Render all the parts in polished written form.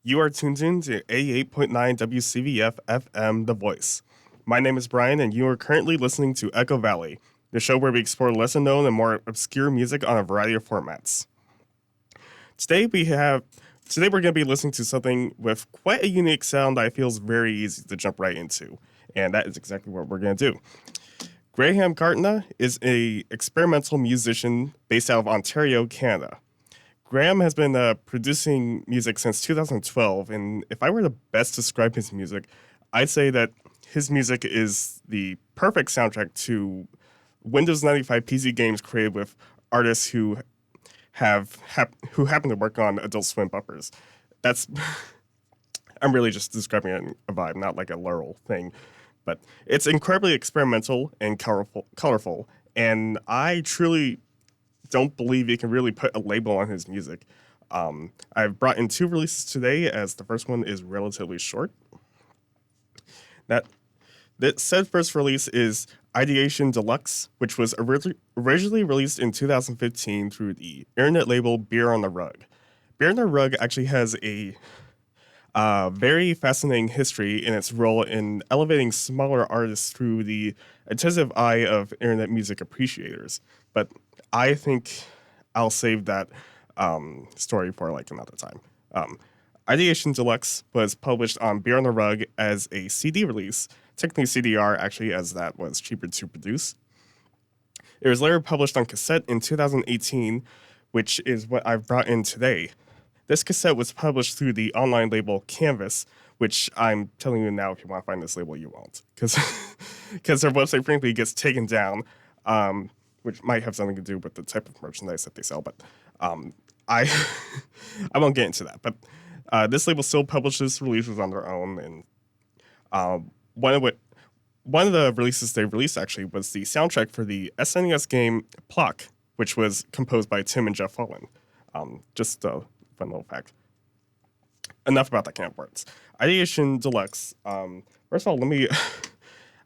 You are tuned in to 88.9 WCVF FM The Voice. My name is Brian, and you are currently listening to Echo Valley, the show where we explore lesser known and more obscure music on a variety of formats. Today we're going to be listening to something with quite a unique sound that I feel is very easy to jump right into, and that is exactly what we're going to do. Graham Kartna is an experimental musician based out of Ontario, Canada. Graham has been producing music since 2012, and if I were to best describe his music, I'd say that his music is the perfect soundtrack to Windows 95 PC games created with artists who happen to work on Adult Swim bumpers. That's I'm really just describing it in a vibe, not like a literal thing, but it's incredibly experimental and colorful, and I truly don't believe you can really put a label on his music. I've brought in two releases today, as the first one is relatively short. That said first release is Ideation Deluxe, which was originally released in 2015 through the internet label Beer on the Rug. Beer on the Rug actually has a very fascinating history in its role in elevating smaller artists through the attentive eye of internet music appreciators. But I think I'll save that story for like another time. Ideation Deluxe was published on Beer on the Rug as a CD release, technically CDR actually, as that was cheaper to produce. It was later published on cassette in 2018, which is what I've brought in today. This cassette was published through the online label Canvas, which I'm telling you now, if you want to find this label, you won't, because their website frankly gets taken down, which might have something to do with the type of merchandise that they sell, but I I won't get into that. But this label still publishes releases on their own, and one of the releases they released actually was the soundtrack for the SNES game Pluck, which was composed by Tim and Jeff Holland. Just a fun little fact. Enough about that can of words. Ideation Deluxe. First of all, let me.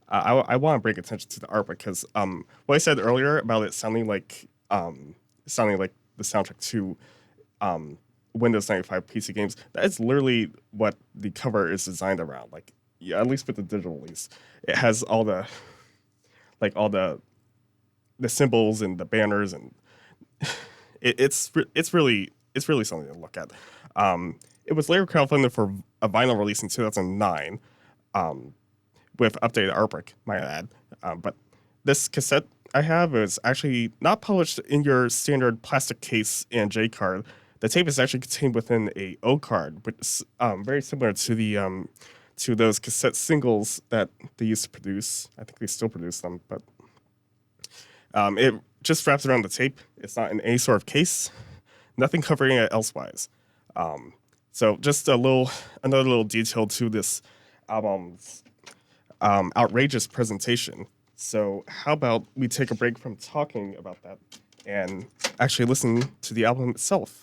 I want to bring attention to the art because what I said earlier about it sounding like the soundtrack to Windows 95 PC games. That is literally what the cover is designed around. Like, yeah, at least with the digital release, it has all the symbols and the banners, and it's really something to look at. It was later crowdfunded for a vinyl release in 2009. With updated artwork, might I add. But this cassette I have is actually not published in your standard plastic case and J card. The tape is actually contained within a O card, which is very similar to the to those cassette singles that they used to produce. I think they still produce them, but it just wraps around the tape. It's not in any sort of case, nothing covering it elsewise. So just another little detail to this album's outrageous presentation. So how about we take a break from talking about that and actually listen to the album itself.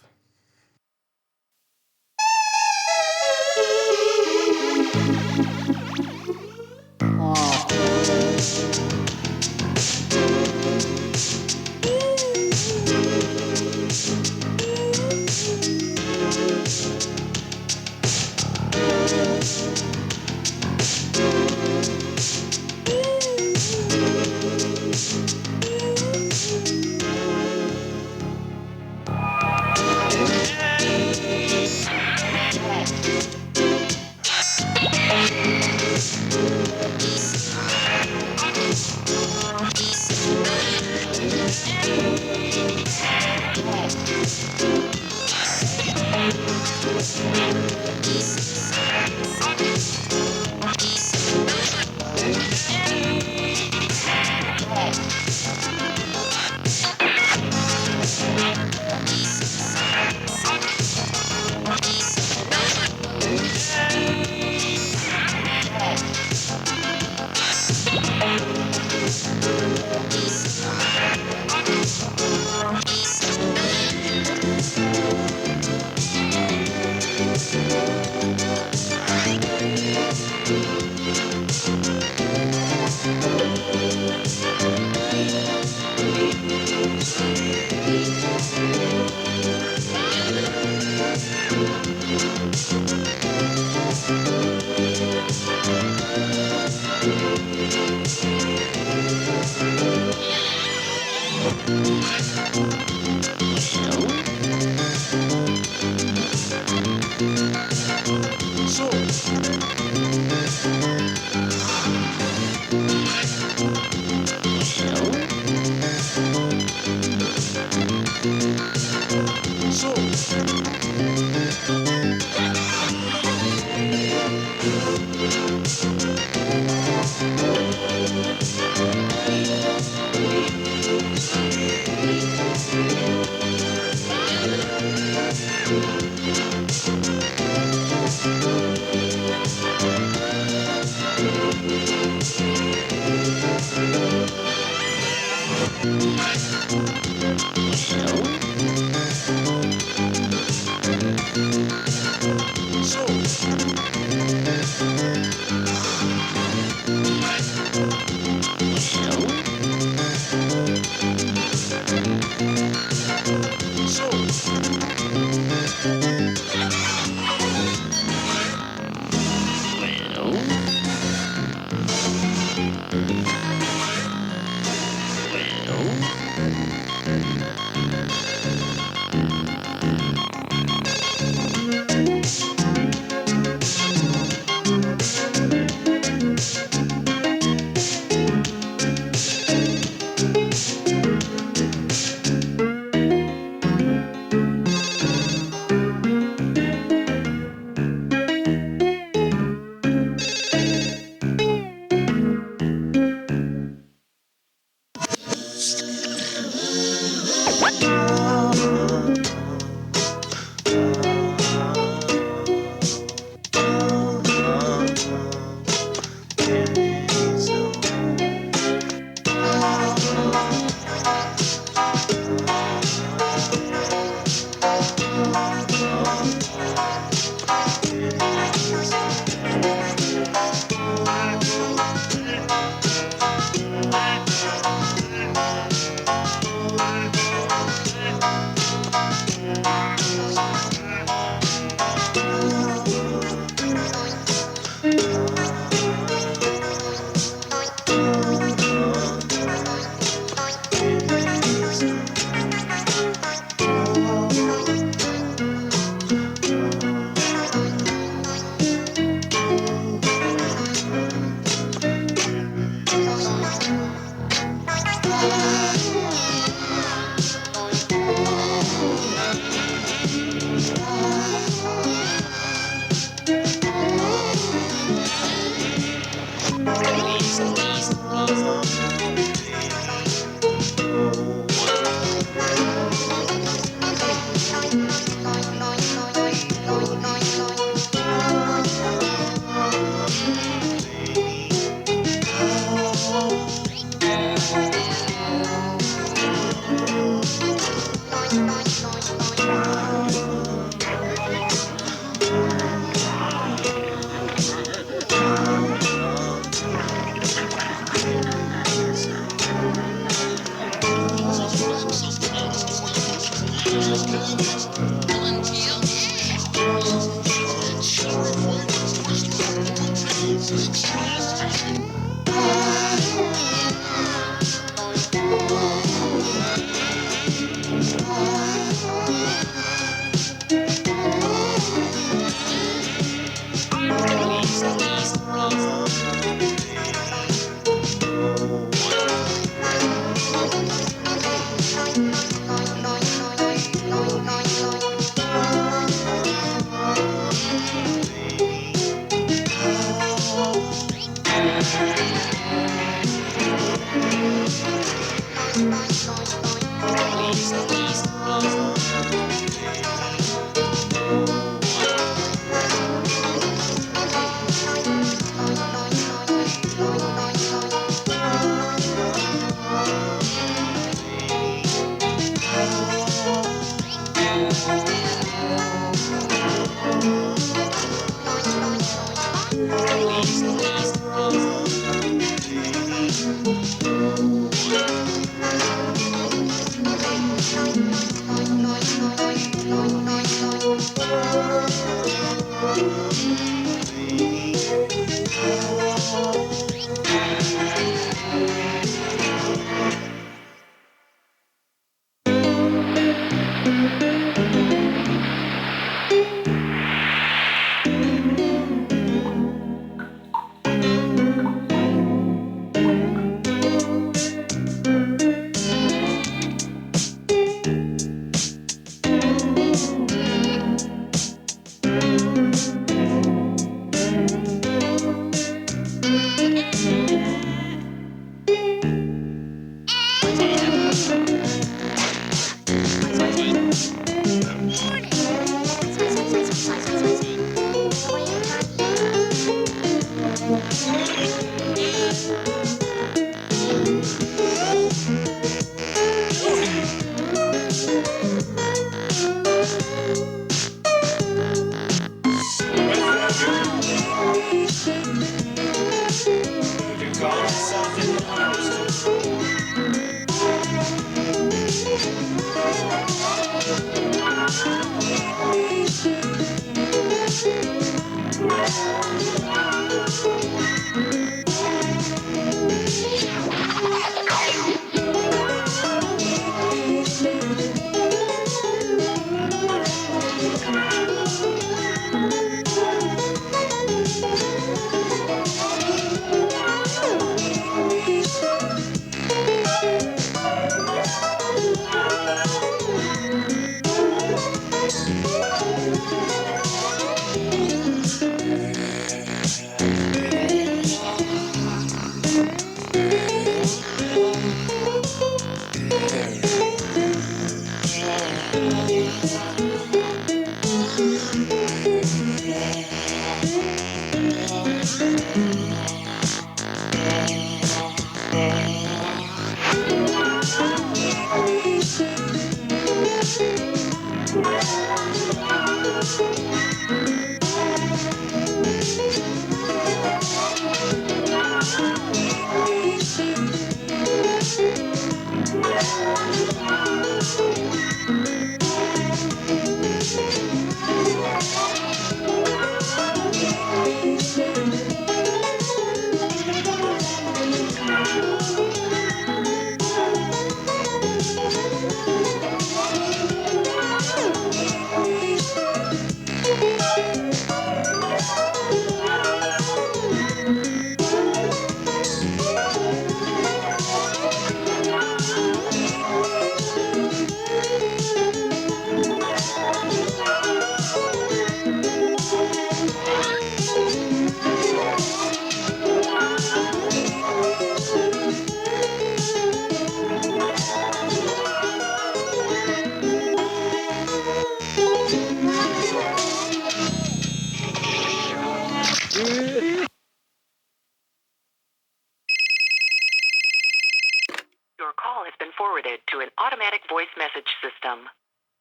Your call has been forwarded to an automatic voice message system.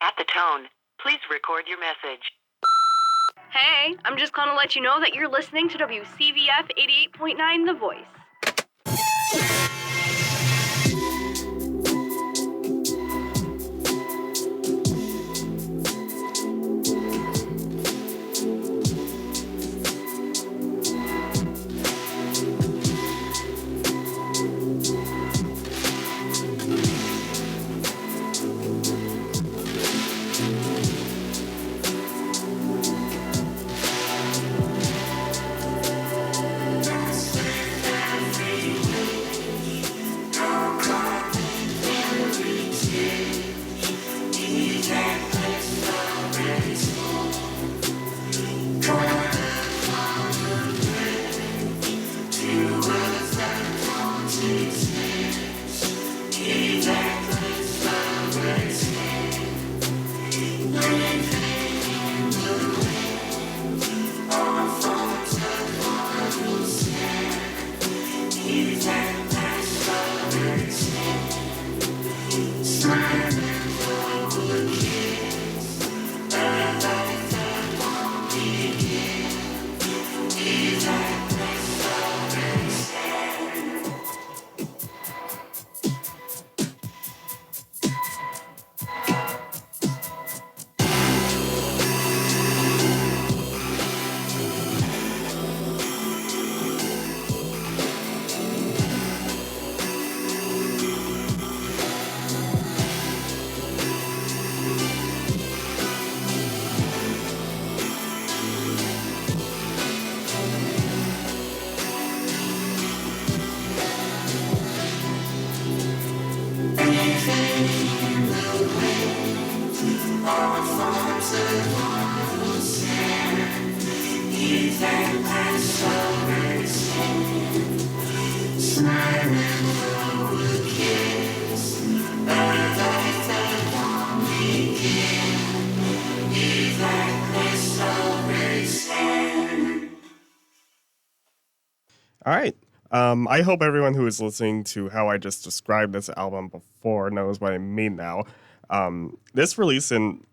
At the tone, please record your message. Hey, I'm just calling to let you know that you're listening to WCVF 88.9 The Voice. All right. I hope everyone who is listening to how I just described this album before knows what I mean now. This release and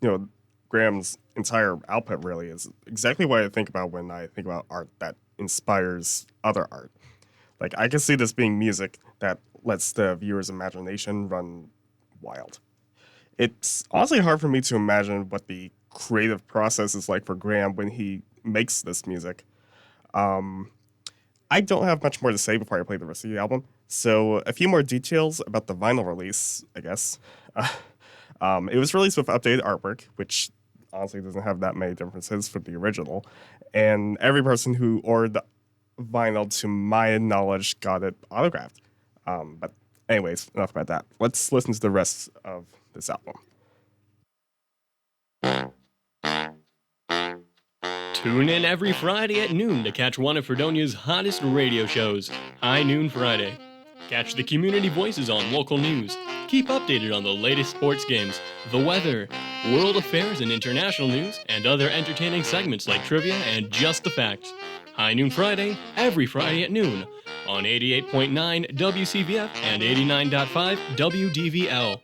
Graham's entire output really is exactly what I think about when I think about art that inspires other art. Like, I can see this being music that lets the viewer's imagination run wild. It's honestly hard for me to imagine what the creative process is like for Graham when he makes this music. I don't have much more to say before I play the rest of the album, so a few more details about the vinyl release, I guess. It was released with updated artwork, which honestly doesn't have that many differences from the original, and every person who ordered the vinyl, to my knowledge, got it autographed. But anyways, enough about that. Let's listen to the rest of this album. Tune in every Friday at noon to catch one of Fredonia's hottest radio shows, High Noon Friday. Catch the community voices on local news. Keep updated on the latest sports games, the weather, world affairs and international news, and other entertaining segments like trivia and just the facts. High Noon Friday, every Friday at noon, on 88.9 WCVF and 89.5 WDVL.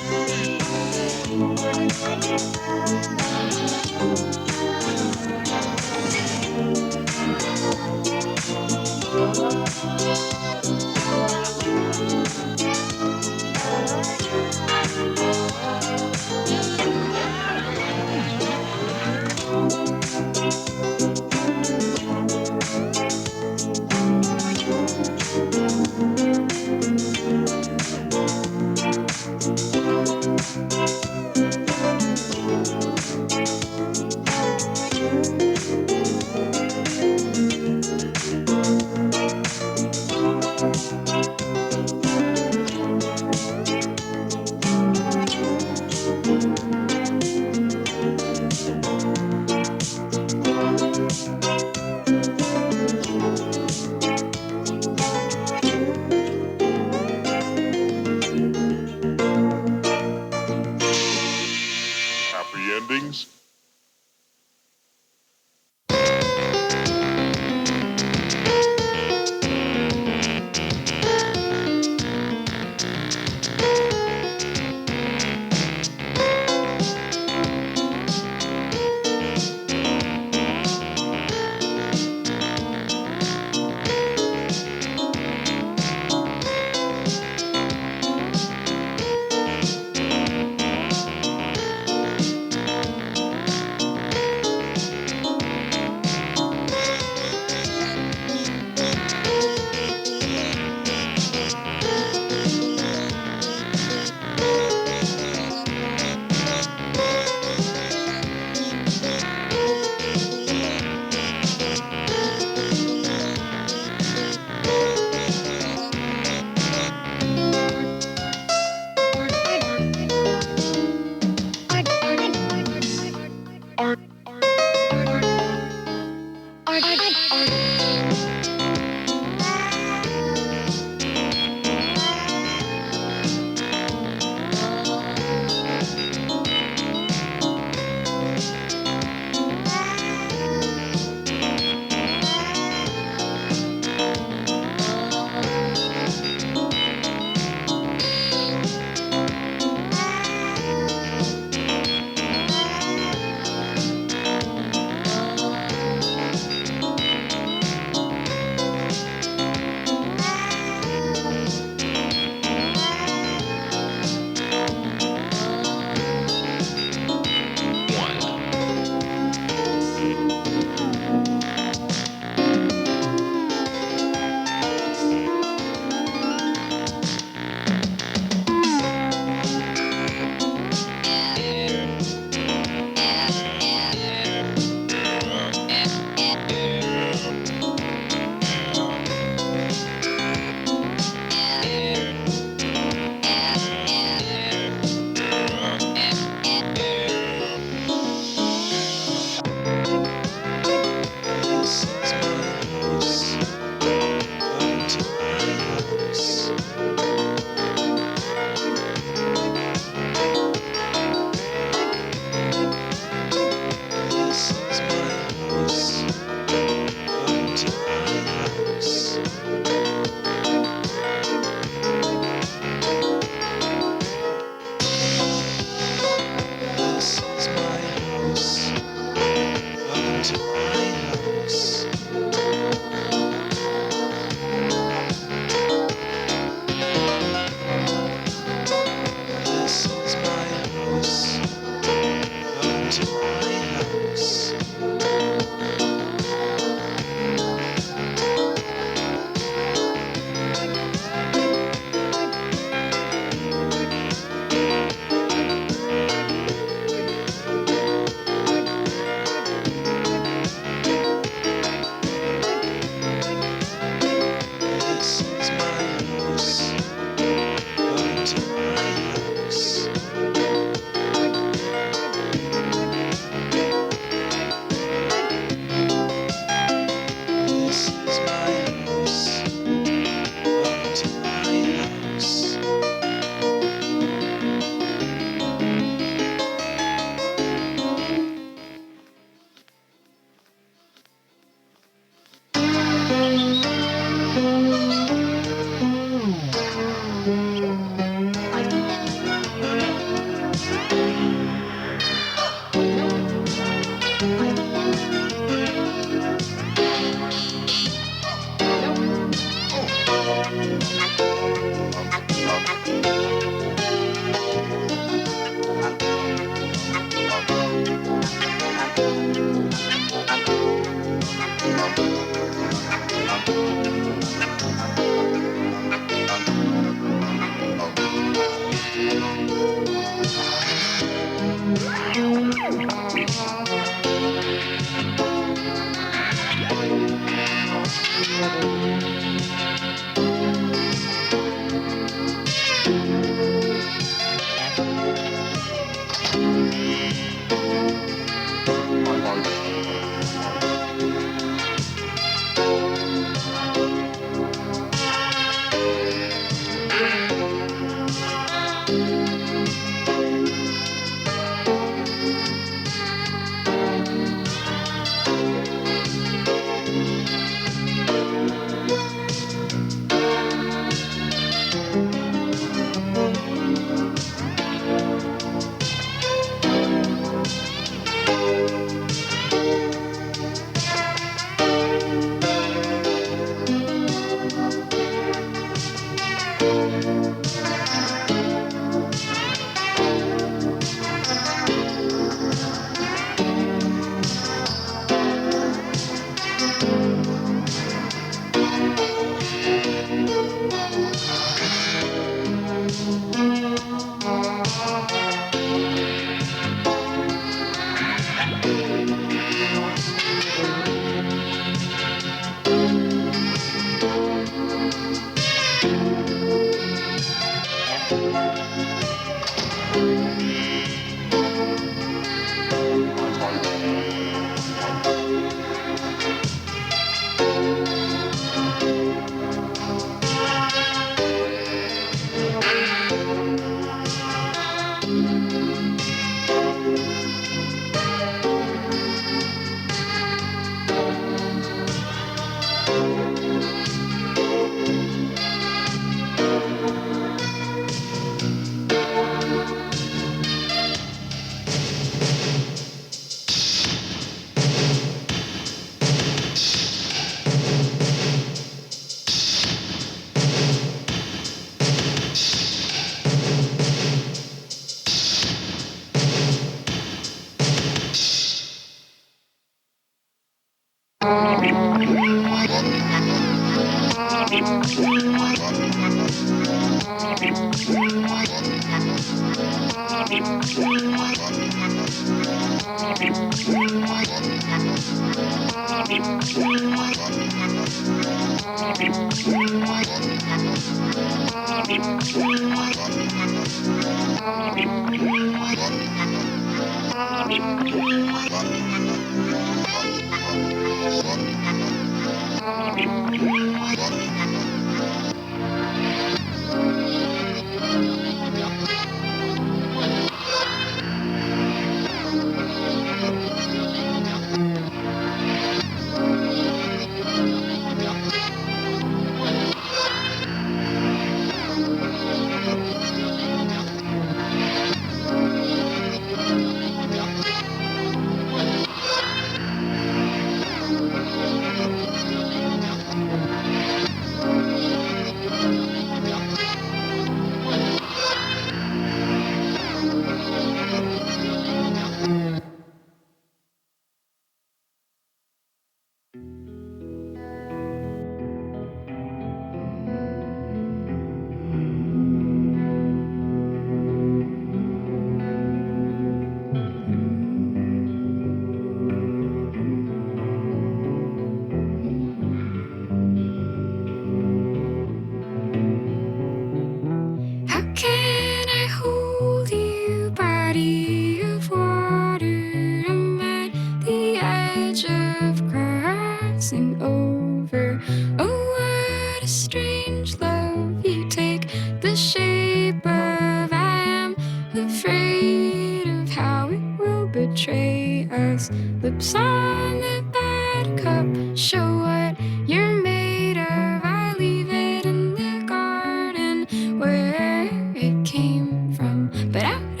Lips on the bad cup show what you're made of. I leave it in the garden where it came from. But out of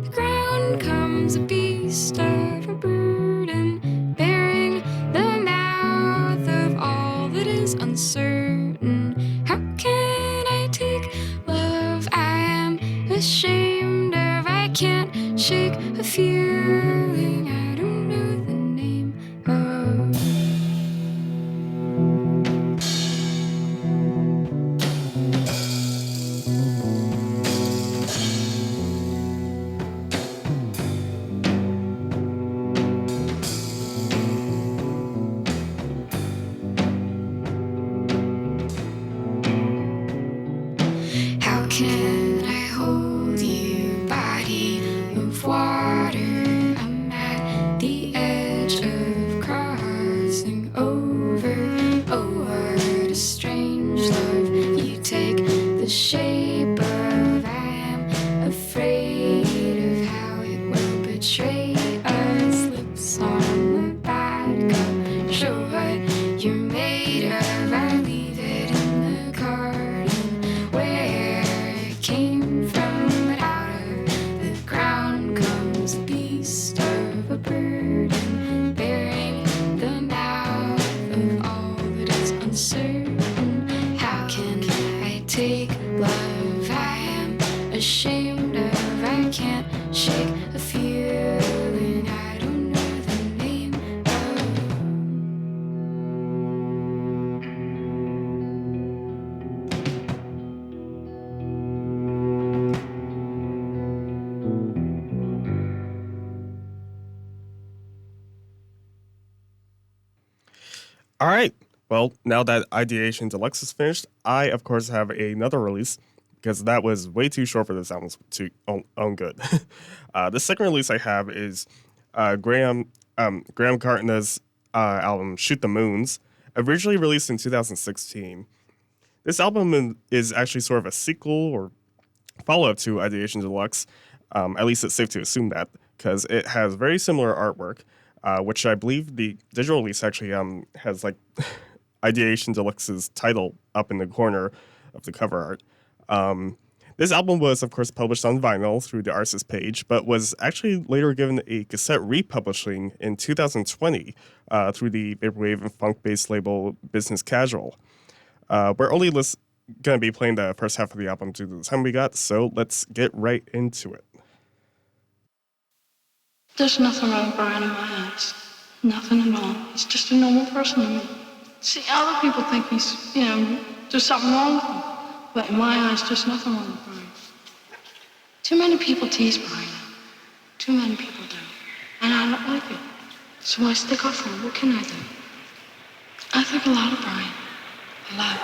the ground comes a beast of a burden, bearing the mouth of all that is uncertain. How can can't shake a feeling I don't know the name of. How can I hold you, body of water? I'm at the edge of crossing over. Oh, what a strange love. You take the shape of. I am afraid of how it will betray us. Lips on the bad cup, show what you're made of. I leave it in the garden where it came from, but out of the ground comes a beast of a burden, bearing the mouth of all that is uncertain. How can I take love I am ashamed of? I can't shake a feeling I don't know the name of. All right. Well, now that Ideation Deluxe is finished, I, of course, have another release because that was way too short for this album to own good. The second release I have is Graham Kartna's album Shoot the Moons, originally released in 2016. This album is actually sort of a sequel or follow-up to Ideation Deluxe. At least it's safe to assume that, because it has very similar artwork, which I believe the digital release actually has like Ideation Deluxe's title up in the corner of the cover art. This album was, of course, published on vinyl through the artist's page, but was actually later given a cassette republishing in 2020 through the vaporwave and funk-based label Business Casual. We're only going to be playing the first half of the album due to the time we got, so let's get right into it. There's nothing wrong with Brian in my eyes. Nothing at all. He's just a normal person to me. See, other people think he's, there's something wrong with him. But in my eyes, there's nothing wrong with Brian. Too many people tease Brian. Too many people do. And I don't like it. So I stick up for him. What can I do? I think a lot of Brian. A lot.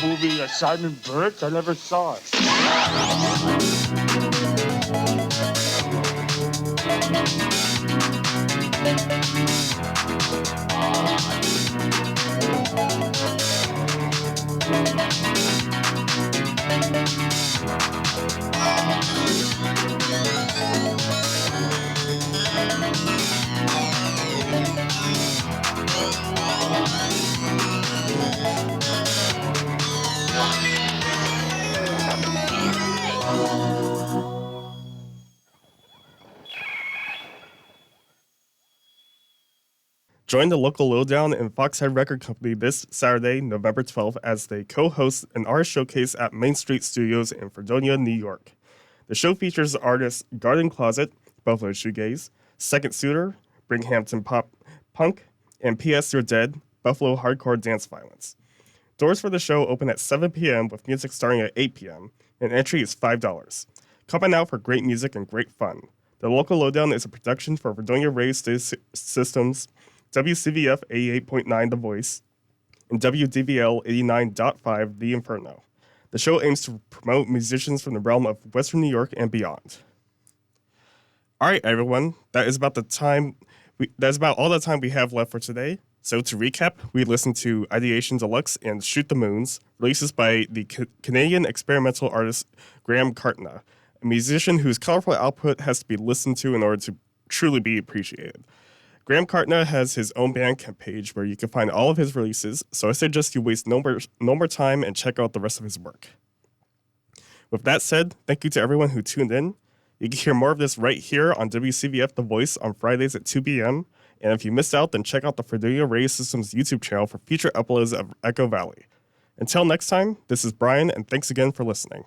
Movie Simon Burt? I never saw it. Join the local lowdown and Foxhead Record Company this Saturday, November 12th, as they co-host an artist showcase at Main Street Studios in Fredonia, New York. The show features artists Garden Closet, Buffalo Shoegaze, Second Suitor, Binghamton Pop Punk, and P.S. You're Dead, Buffalo Hardcore Dance Violence. Doors for the show open at 7 p.m. with music starting at 8 p.m., and entry is $5. Come on out for great music and great fun. The local lowdown is a production for Fredonia Radio Systems, WCVF 88.9 The Voice, and WDVL 89.5 The Inferno. The show aims to promote musicians from the realm of Western New York and beyond. All right, everyone, that is about all the time we have left for today. So to recap, we listened to Ideation, Deluxe, and Shoot the Moons, releases by the Canadian experimental artist Graham Kartna, a musician whose colorful output has to be listened to in order to truly be appreciated. Graham Kartna has his own Bandcamp page where you can find all of his releases, so I suggest you waste no more time and check out the rest of his work. With that said, thank you to everyone who tuned in. You can hear more of this right here on WCVF The Voice on Fridays at 2 p.m., and if you missed out, then check out the Fredonia Radio Systems YouTube channel for future uploads of Echo Valley. Until next time, this is Brian, and thanks again for listening.